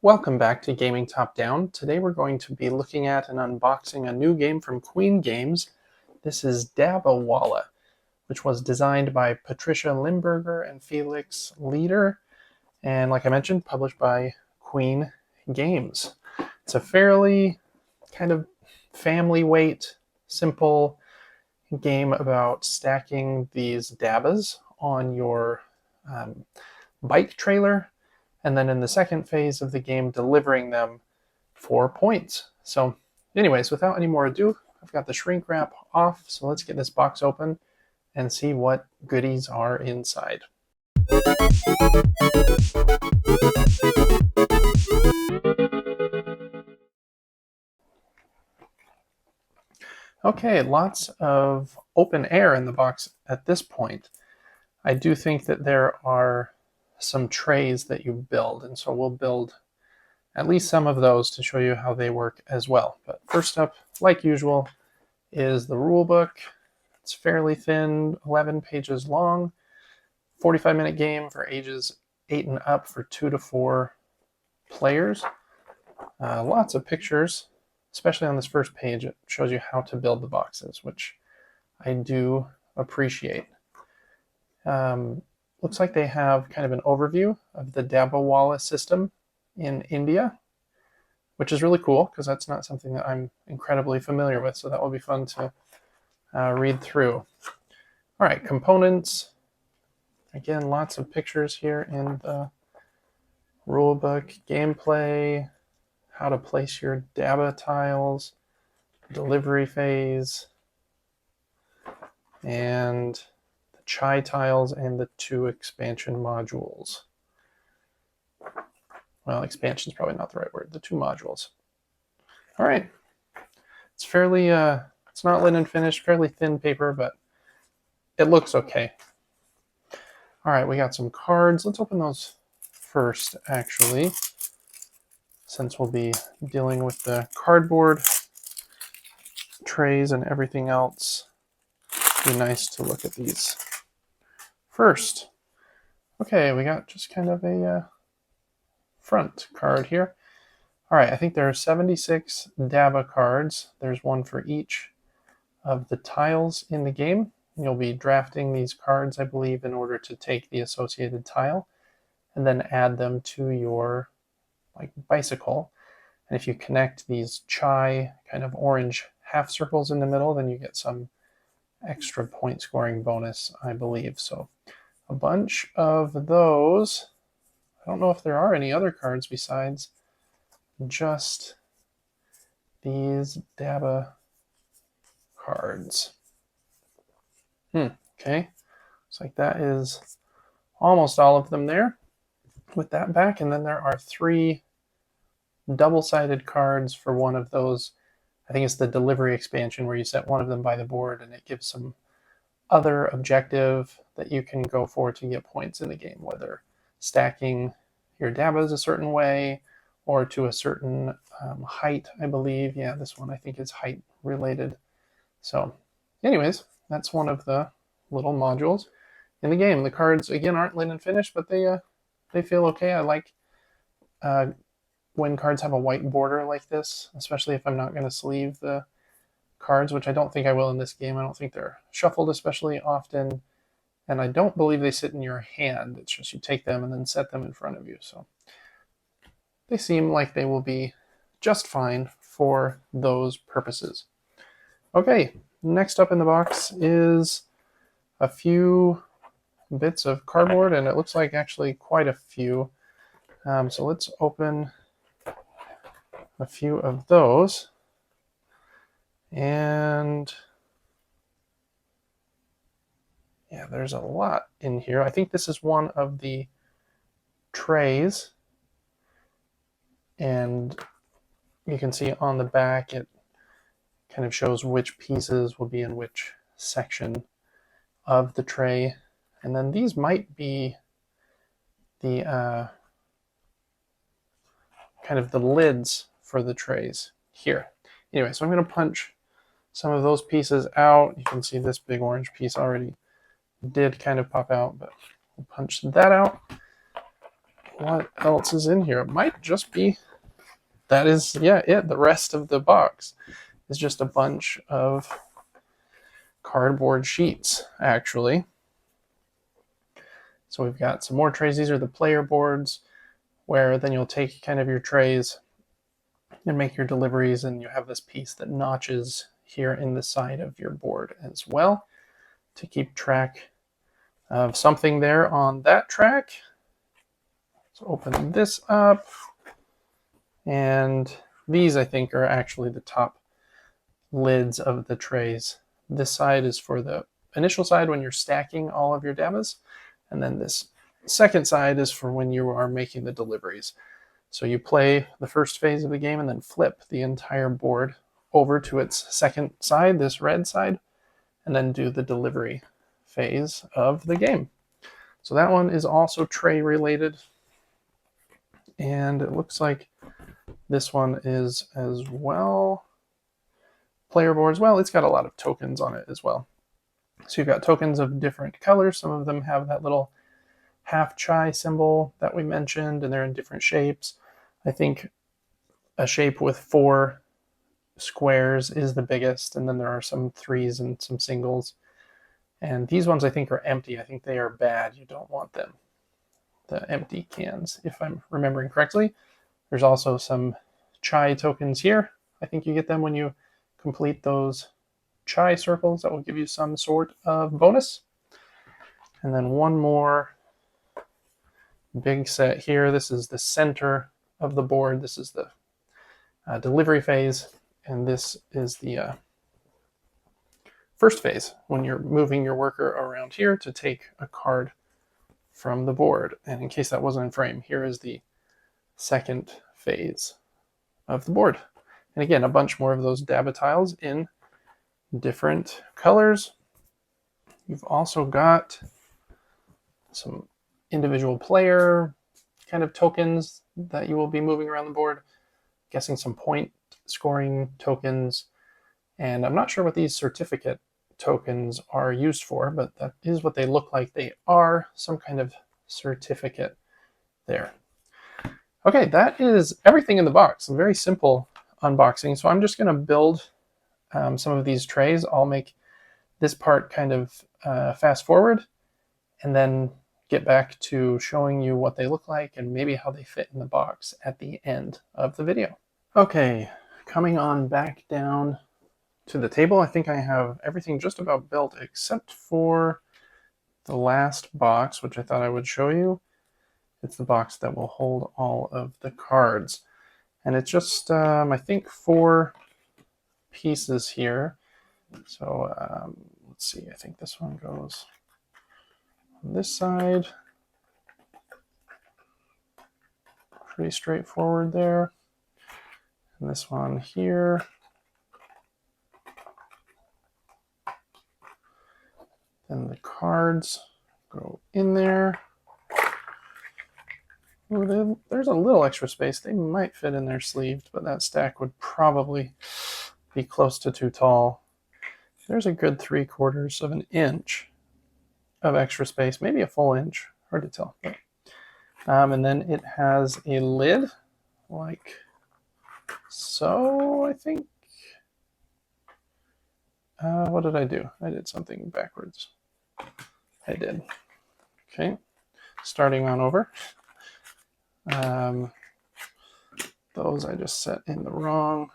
Welcome back to Gaming Top Down. Today we're going to be looking at and unboxing a new game from Queen Games. This is Dabba Walla, which was designed by Patricia Limburger and Felix Leader, and like I mentioned, published by Queen Games. It's a fairly kind of family weight, simple game about stacking these dabbas on your bike trailer, and then in the second phase of the game, delivering them for points. So anyways, without any more ado, I've got the shrink wrap off, so let's get this box open and see what goodies are inside. Okay, lots of open air in the box at this point. I do think that there are some trays that you build, and so we'll build at least some of those to show you how they work as well. But first up, like usual, is the rule book. It's fairly thin, 11 pages long, 45-minute game for ages 8 and up for 2 to 4 players. Lots of pictures, especially on this first page. It shows you how to build the boxes, which I do appreciate. Looks like they have kind of an overview of the Dabba Walla system in India, which is really cool because that's not something that I'm incredibly familiar with, so that will be fun to read through. All right, components. Again, lots of pictures here in the rulebook. Gameplay, how to place your Dabba tiles, delivery phase, and the chai tiles and the 2 expansion modules. Well, expansion is probably not the right word. The 2 modules. All right. It's fairly, it's not linen finished, fairly thin paper, but it looks okay. All right, we got some cards. Let's open those first, actually, since we'll be dealing with the cardboard trays and everything else. It'd be nice to look at these first. Okay, we got just kind of a front card here. All right, I think there are 76 Dabba cards. There's one for each of the tiles in the game. You'll be drafting these cards, I believe, in order to take the associated tile and then add them to your bicycle. And if you connect these chai kind of orange half circles in the middle, then you get some extra point scoring bonus, I believe. So a bunch of those. I don't know if there are any other cards besides just these Dabba cards. Okay, looks like that is almost all of them there with that back, and then there are 3 double-sided cards for one of those. I think it's the delivery expansion where you set one of them by the board and it gives some other objective that you can go for to get points in the game, whether stacking your dabbas a certain way or to a certain height, I believe. Yeah, this one I think is height related. So anyways, that's one of the little modules in the game. The cards, again, aren't linen finished, but they feel okay. I like when cards have a white border like this, especially if I'm not going to sleeve the cards, which I don't think I will in this game. I don't think they're shuffled especially often, and I don't believe they sit in your hand. It's just you take them and then set them in front of you. So they seem like they will be just fine for those purposes. Okay, next up in the box is a few bits of cardboard, and it looks like actually quite a few. So let's open a few of those. And yeah, there's a lot in here. I think this is one of the trays. And you can see on the back, it kind of shows which pieces will be in which section of the tray. And then these might be the kind of the lids for the trays here. Anyway, so I'm going to punch some of those pieces out. You can see this big orange piece already did kind of pop out, but we'll punch that out. what else is in here. It might just be, that is, yeah, it. The rest of the box is just a bunch of cardboard sheets, actually. So we've got some more trays. These are the player boards, where then you'll take kind of your trays and make your deliveries, and you have this piece that notches here in the side of your board as well to keep track of something there on that track. So open this up, and these I think are actually the top lids of the trays. This side is for the initial side when you're stacking all of your dabbas, and then this second side is for when you are making the deliveries. So you play the first phase of the game and then flip the entire board over to its second side, this red side, and then do the delivery phase of the game. So that one is also tray related. And it looks like this one is as well. Player boards, well, it's got a lot of tokens on it as well. So you've got tokens of different colors. Some of them have that little half chai symbol that we mentioned, and they're in different shapes. I think a shape with 4 squares is the biggest, and then there are some 3s and some singles. And these ones I think are empty. I think they are bad. You don't want them. The empty cans, if I'm remembering correctly. There's also some chai tokens here. I think you get them when you complete those chai circles. That will give you some sort of bonus. And then one more big set here. This is the center of the board. This is the delivery phase, and this is the first phase when you're moving your worker around here to take a card from the board. And in case that wasn't in frame, here is the second phase of the board. And again, a bunch more of those Dabba tiles in different colors. You've also got some individual player kind of tokens that you will be moving around the board. Guessing some point scoring tokens. And I'm not sure what these certificate tokens are used for, but that is what they look like. They are some kind of certificate there. Okay, that is everything in the box. A very simple unboxing. So I'm just going to build some of these trays. I'll make this part kind of fast forward, and then get back to showing you what they look like and maybe how they fit in the box at the end of the video. Okay, coming on back down to the table, I think I have everything just about built except for the last box, which I thought I would show you. It's the box that will hold all of the cards. And it's just, I think, 4 pieces here. So let's see, I think this one goes on this side. Pretty straightforward there. And this one here. Then the cards go in there. Ooh, there's a little extra space. They might fit in there sleeved, but that stack would probably be close to too tall. There's a good 3/4 of an inch of extra space, maybe a full inch, hard to tell. But, and then it has a lid like so, I think. What did I do? I did something backwards. I did. Okay, starting on over. Those I just set in the wrong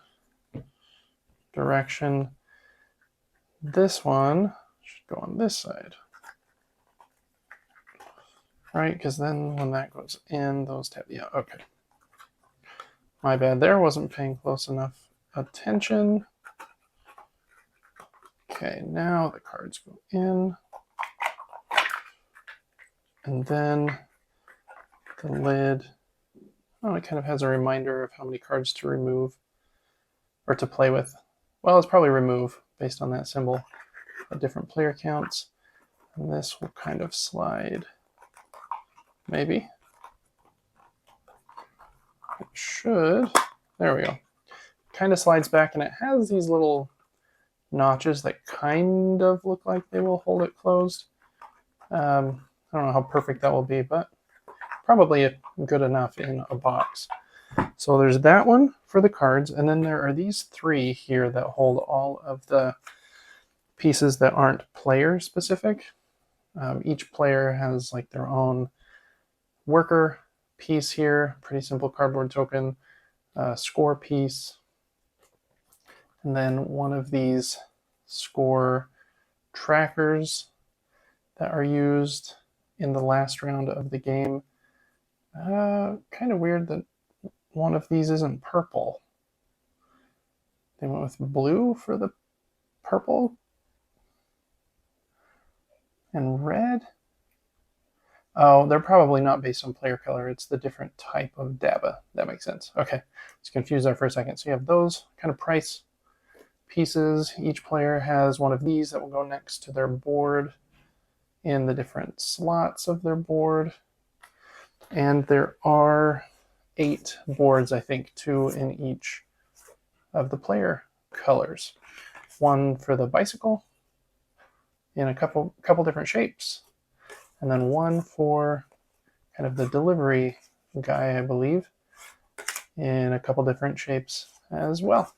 direction. This one should go on this side. Right, because then when that goes in, those tab, yeah, okay. My bad there, wasn't paying close enough attention. Okay, now the cards go in. And then the lid, oh, it kind of has a reminder of how many cards to remove or to play with. Well, it's probably remove based on that symbol at different player counts. And this will kind of slide, maybe. It should, there we go. Kind of slides back, and it has these little notches that kind of look like they will hold it closed. I don't know how perfect that will be, but probably good enough in a box. So there's that one for the cards, and then there are these three here that hold all of the pieces that aren't player specific. Each player has like their own worker piece here, pretty simple cardboard token, score piece, and then one of these score trackers that are used in the last round of the game. Kind of weird that one of these isn't purple. They went with blue for the purple and red. Oh, they're probably not based on player color. It's the different type of Dabba. That makes sense. Okay, let's confuse there for a second. So you have those kind of price pieces. Each player has one of these that will go next to their board in the different slots of their board. And there are 8 boards, I think, 2 in each of the player colors. One for the bicycle in a couple different shapes, and then one for kind of the delivery guy, I believe, in a couple different shapes as well.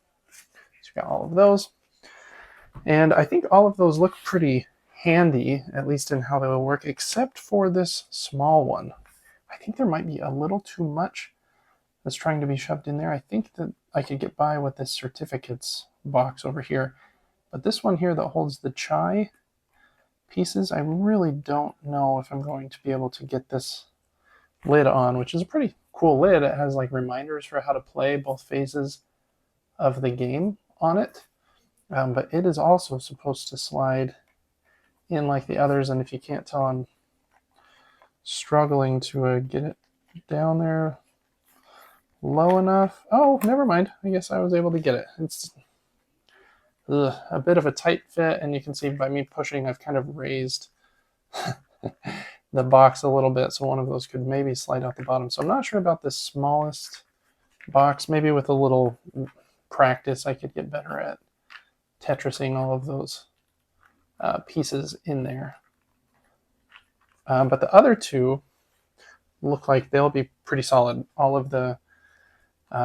So you got all of those. And I think all of those look pretty handy, at least in how they will work, except for this small one. I think there might be a little too much that's trying to be shoved in there. I think that I could get by with this certificates box over here. But this one here that holds the chai pieces, I really don't know if I'm going to be able to get this lid on, which is a pretty cool lid. It has like reminders for how to play both phases of the game on it. But it is also supposed to slide in like the others, and if you can't tell, I'm struggling to get it down there low enough. Oh, never mind. I guess I was able to get it. It's a bit of a tight fit, and you can see by me pushing, I've kind of raised the box a little bit, so one of those could maybe slide out the bottom. So I'm not sure about this smallest box. Maybe with a little practice, I could get better at Tetrising all of those pieces in there. But the other two look like they'll be pretty solid. All of the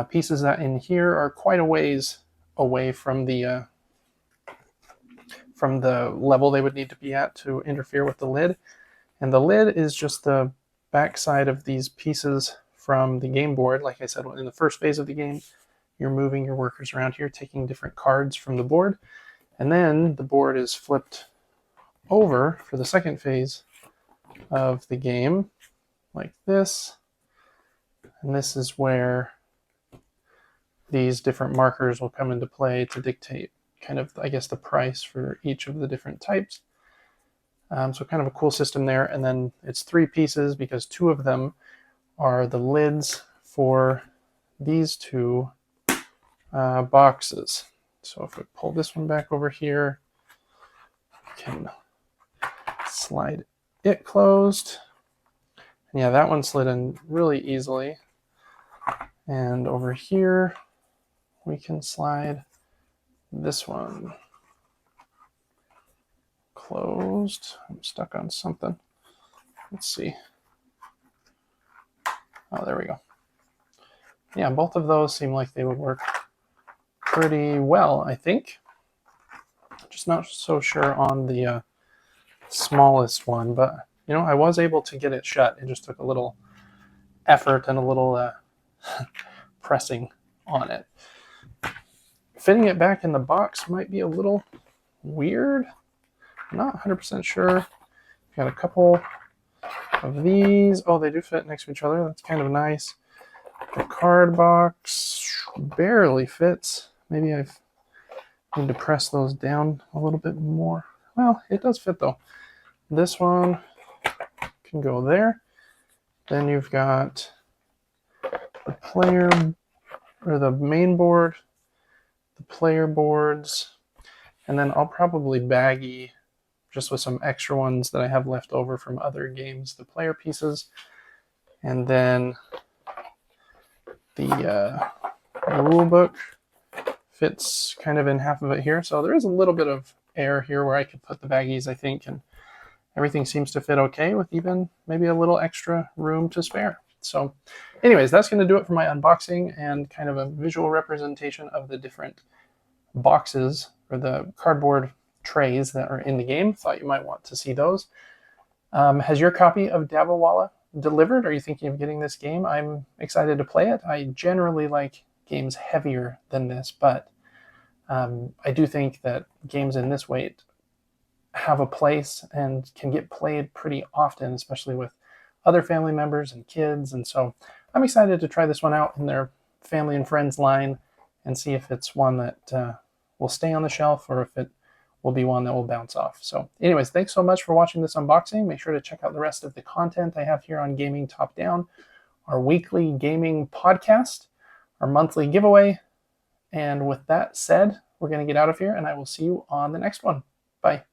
pieces that in here are quite a ways away from the level they would need to be at to interfere with the lid. And the lid is just the backside of these pieces from the game board. Like I said, in the first phase of the game, you're moving your workers around here, taking different cards from the board. And then the board is flipped over for the second phase of the game, like this. And this is where these different markers will come into play to dictate kind of, I guess, the price for each of the different types. So kind of a cool system there. And then it's 3 pieces because 2 of them are the lids for these 2 boxes. So if we pull this one back over here, we can slide it closed. And yeah, that one slid in really easily. And over here, we can slide this one closed. I'm stuck on something. Let's see. Oh, there we go. Yeah, both of those seem like they would work pretty well, I think. Just not so sure on the smallest one, but you know, I was able to get it shut. It just took a little effort and a little pressing on it. Fitting it back in the box might be a little weird. I'm not 100% sure. Got a couple of these. Oh, they do fit next to each other. That's kind of nice. The card box barely fits. Maybe I need to press those down a little bit more. Well, it does fit though. This one can go there. Then you've got the player, or the main board, the player boards, and then I'll probably baggy just with some extra ones that I have left over from other games, the player pieces, and then the rule book fits kind of in half of it here. So there is a little bit of air here where I could put the baggies, I think, and everything seems to fit okay with even maybe a little extra room to spare. So anyways, that's going to do it for my unboxing and kind of a visual representation of the different boxes or the cardboard trays that are in the game. Thought you might want to see those. Has your copy of Dabba Walla delivered? Are you thinking of getting this game? I'm excited to play it. I generally like games heavier than this, but I do think that games in this weight have a place and can get played pretty often, especially with other family members and kids. And so I'm excited to try this one out in their family and friends line and see if it's one that will stay on the shelf or if it will be one that will bounce off. So anyways, thanks so much for watching this unboxing. Make sure to check out the rest of the content I have here on Gaming Top Down, our weekly gaming podcast, our monthly giveaway. And with that said, we're going to get out of here, and I will see you on the next one. Bye.